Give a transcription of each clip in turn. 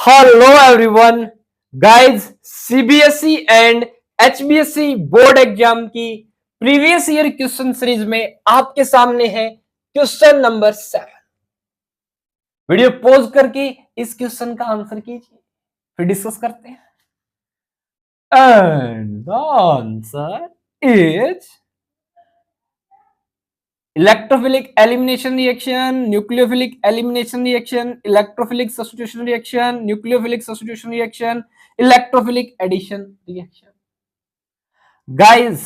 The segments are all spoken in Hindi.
Hello everyone guys, CBSE and HBSE board exam की प्रीवियस ईयर क्वेश्चन सीरीज में आपके सामने है क्वेश्चन नंबर 7। वीडियो पॉज करके इस क्वेश्चन का आंसर कीजिए, फिर डिस्कस करते हैं। And the answer is electrophilic elimination reaction, nucleophilic elimination reaction, electrophilic substitution reaction, nucleophilic substitution reaction, electrophilic addition reaction. Guys,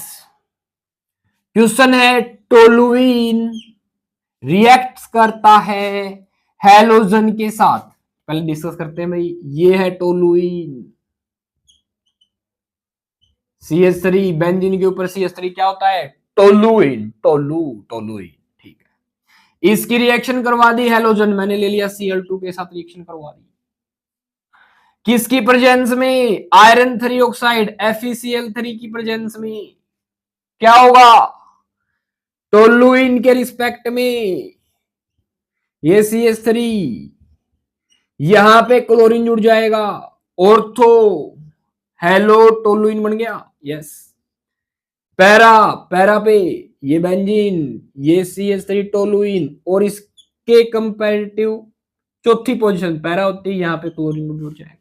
question है टोलुइन रिएक्ट करता है हैलोजन के साथ। पहले डिस्कस करते हैं भाई, ये है टोलुइन। CH3 बेंजीन के ऊपर CH3 क्या होता है? टोलुइन। टोलुइन, ठीक है। इसकी रिएक्शन करवा दी हैलोजन, मैंने ले लिया Cl2 के साथ रिएक्शन करवा दी। किसकी प्रेजेंस में? आयरन 3 ऑक्साइड FeCl3 की प्रेजेंस में क्या होगा? टोलुइन के रिस्पेक्ट में ये CH3 यहां पे क्लोरीन जुड़ जाएगा, ऑर्थो हेलो टोलुइन बन गया। यस, पैरा पे ये बेंजीन, ये CH3 टोलुइन, और इसके कंपैरेटिव चौथी पोजीशन पैरा होती है, यहां पे क्लोरीन जुड़ जाएगा।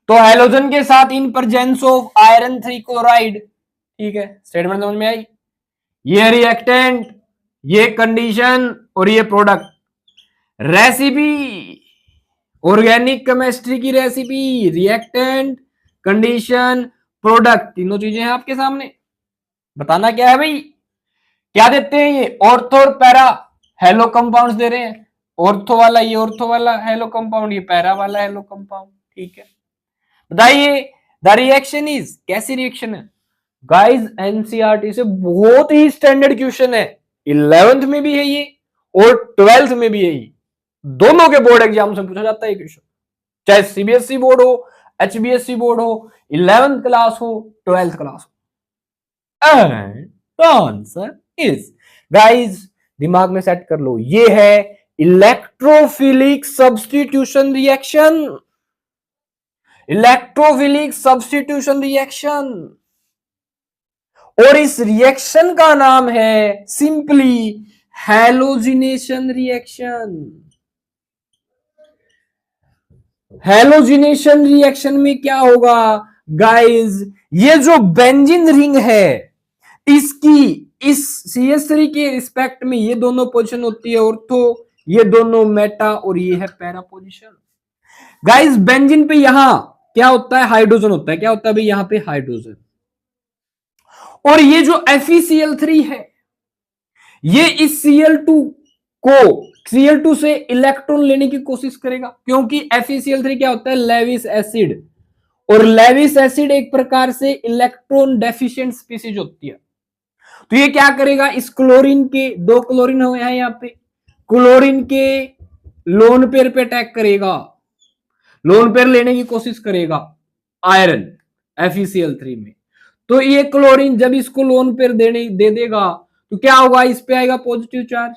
तो हैलोजन के साथ in presence of iron 3 chloride, ठीक है, स्टेटमेंट समझ में आई? ये रिएक्टेंट, ये कंडीशन और ये प्रोडक्ट। रेसिपी, ऑर्गेनिक केमिस्ट्री की रेसिपी, रिएक्टेंट, कंडीशन, प्रोडक्ट, तीनों चीजें हैं आपके सामने। बताना क्या है भाई? क्या देते हैं ये? ऑर्थो और पैरा हेलो कंपाउंड्स दे रहे हैं। ऑर्थो वाला ये ऑर्थो वाला हेलो कंपाउंड, ये पैरा वाला हेलो कंपाउंड, ठीक है। बताइए द रिएक्शन इज, कैसी रिएक्शन है? गाइस, एनसीईआरटी से बहुत ही स्टैंडर्ड क्वेश्चन है। 11th में भी है ये और 12th में भी है ये, दोनों के बोर्ड एग्जाम से पूछा जाता है क्वेश्चन, चाहे सीबीएसई बोर्ड हो, एचबीएसई बोर्ड हो, 11th क्लास हो, 12th क्लास हो। And the answer is, guys दिमाग में सेट कर लो, ये है electrophilic substitution reaction. Electrophilic substitution reaction, और इस रिएक्शन का नाम है simply halogenation reaction. Halogenation reaction में क्या होगा गाइस? ये जो बेंजीन रिंग है, इसकी इस CH3 के रिस्पेक्ट में ये दोनों पोजीशन होती है ऑर्थो, ये दोनों मेटा, और ये है पैरा पोजीशन। गाइस, बेंजीन पे यहां क्या होता है? हाइड्रोजन होता है। क्या होता है भाई? यहां पे हाइड्रोजन। और ये जो FeCl3 है, ये इस Cl2 से इलेक्ट्रॉन लेने की कोशिश करेगा, क्योंकि FeCl3 क्या होता है? लेविस एसिड, और लेविस एसिड एक प्रकार से इलेक्ट्रॉन डेफिशिएंट स्पीसीज होती है। तो ये क्या करेगा? इस क्लोरीन के, दो क्लोरीन हो यहां पे, क्लोरीन के लोन पेयर पे अटैक करेगा, लोन पेयर लेने की कोशिश करेगा आयरन FeCl3 में। तो ये क्लोरीन जब इसको लोन पेयर दे देगा, तो क्या होगा? इस पे आएगा पॉजिटिव चार्ज।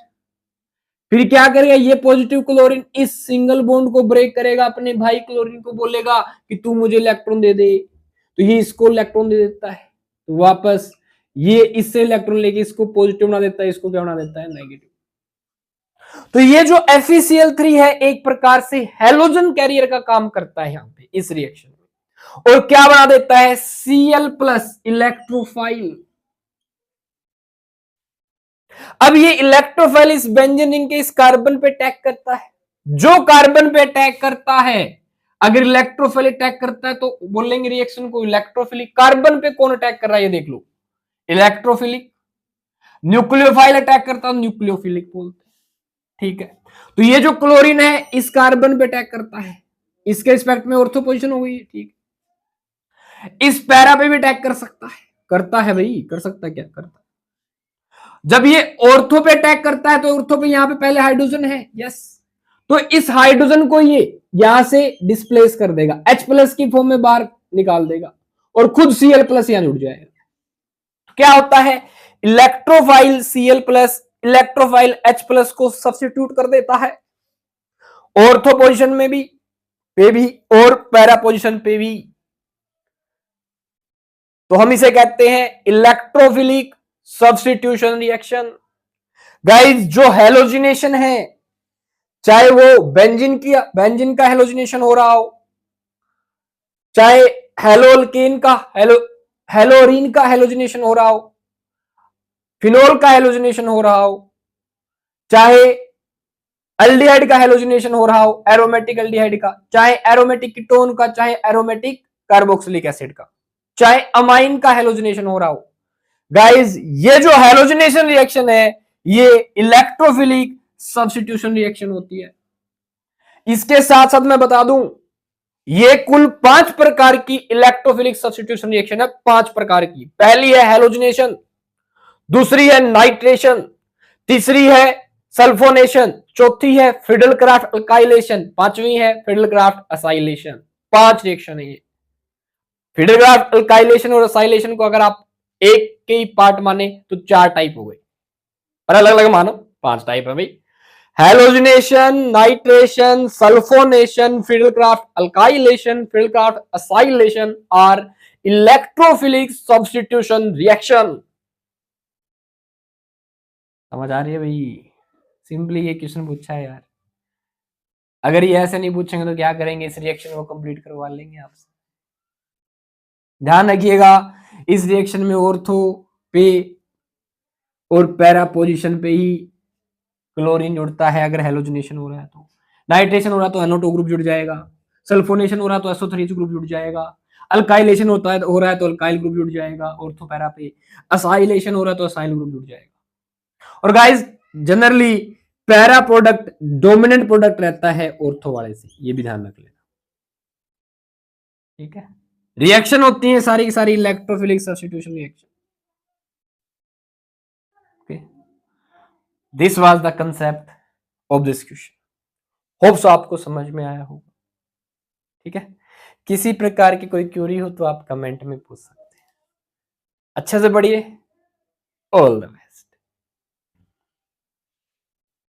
फिर क्या करेगा? ये पॉजिटिव क्लोरीन इस सिंगल बॉन्ड को ब्रेक करेगा, अपने भाई क्लोरीन को बोलेगा कि तू मुझे इलेक्ट्रॉन दे दे, तो ये इसको इलेक्ट्रॉन दे देता है। तो वापस ये इससे इलेक्ट्रॉन लेके इसको पॉजिटिव बना देता है, इसको क्या बना देता है? नेगेटिव। तो ये जो FeCl3 है, एक प्रकार से हैलोजन कैरियर का काम करता है यहां पे इस रिएक्शन में, और क्या बना देता है? Cl+ electrophile. अब ये इलेक्ट्रोफाइल इस बेंजीन रिंग के इस कार्बन पे अटैक करता है। जो कार्बन पे अटैक करता है, अगर इलेक्ट्रोफाइल अटैक करता है तो बोलेंगे रिएक्शन को इलेक्ट्रोफिलिक। कार्बन पे कौन अटैक कर रहा है ये देख लो, इलेक्ट्रोफिलिक। न्यूक्लियोफाइल अटैक करता है, न्यूक्लियोफिलिक बोलते हैं, ठीक है। तो ये जो क्लोरीन है इस कार्बन पे अटैक करता है, इसके रिस्पेक्ट में ऑर्थो पोजीशन हो गई, ठीक। इस पैरा पे भी अटैक कर सकता है, करता है भाई, कर सकता है, क्या करता है? जब ये ऑर्थो पे अटैक करता है तो ऑर्थो पे यहां पे पहले हाइड्रोजन है, यस, तो इस हाइड्रोजन को ये यहां से डिस्प्लेस कर देगा, H+ की फॉर्म में बाहर निकाल देगा, और खुद Cl+ यहां जुड़ जाएगा। तो क्या होता है? इलेक्ट्रोफाइल Cl+ इलेक्ट्रोफाइल H+ को सब्स्टिट्यूट कर देता है ऑर्थो पोजीशन में भी, पे भी और पैरा पोजीशन पे भी। तो हम इसे कहते हैं इलेक्ट्रोफिलिक सब्स्टिट्यूशन रिएक्शन। गाइस जो हेलोजिनेशन है, चाहे वो बेंजीन का हेलोजिनेशन हो रहा हो, चाहे हेलोल्केन का हेलोरीन का हेलोजिनेशन हो रहा हो, फिनोल का हेलोजिनेशन हो रहा हो, चाहे एल्डिहाइड का हेलोजिनेशन हो रहा हो, एरोमेटिक एल्डिहाइड का, चाहे एरोमेटिक कीटोन का, चाहे एरोमेटिक कार्बोक्सिलिक एसिड का, चाहे अमाइन का हेलोजिनेशन हो रहा हो, गाइस ये जो हेलोजिनेशन रिएक्शन है ये इलेक्ट्रोफिलिक सब्स्टिट्यूशन रिएक्शन होती है। इसके साथ साथ मैं बता दूं, ये कुल 5 प्रकार की इलेक्ट्रोफिलिक सब्स्टिट्यूशन रिएक्शन है। 5 प्रकार की। पहली है हेलोजिनेशन, दूसरी है नाइट्रेशन, तीसरी है सल्फोनेशन, चौथी है फिडलक्राफ्ट अल्काइलेशन, पांचवी है फिडलक्राफ्ट असाइलेशन। 5 रिएक्शन है ये। फिडलक्राफ्ट अल्काइलेशन और असाइलेशन को अगर आप एक के ही पार्ट माने तो 4 टाइप हो गए, और अलग अलग मानो 5 टाइप है भाई। Halogenation, nitration, sulphonation, Friedel Crafts alkylation, Friedel Crafts acylation और इलेक्ट्रोफिलिक सब्स्टिट्यूशन रिएक्शन। समझ आ रही है भाई? सिंपली ये क्वेश्चन पूछा है यार। अगर ये ऐसे नहीं पूछेंगे तो क्या करेंगे, इस रिएक्शन को कंप्लीट करवा लेंगे आपसे। ध्यान रखिएगा, इस रिएक्शन में ऑर्थो पे और पैरा पोजीशन पे ही क्लोरीन जुड़ता है अगर हेलोजिनेशन हो रहा है तो। नाइट्रेशन हो रहा है तो NO2 ग्रुप जुड़ जाएगा, सल्फोनेशन हो रहा है तो SO3 ग्रुप जुड़ जाएगा, अल्काइलेशन हो रहा है तो अल्काइल ग्रुप जुड़ जाएगा ऑर्थो पैरा पे, असाइलेशन हो रहा है तो असाइल ग्रुप जुड़ जाएगा। और guys generally para product dominant product रहता है ऑर्थो वाले से, ये भी ध्यान रख लेना। ठीक है, रिएक्शन होती है सारी की सारी electrophilic substitution reaction. Okay, this was the concept of this question. Hopes आपको समझ में आया होगा। ठीक है, किसी प्रकार की कोई क्यूरी हो तो आप कमेंट में पूछ सकते हैं। अच्छे से पढ़िए। All the best.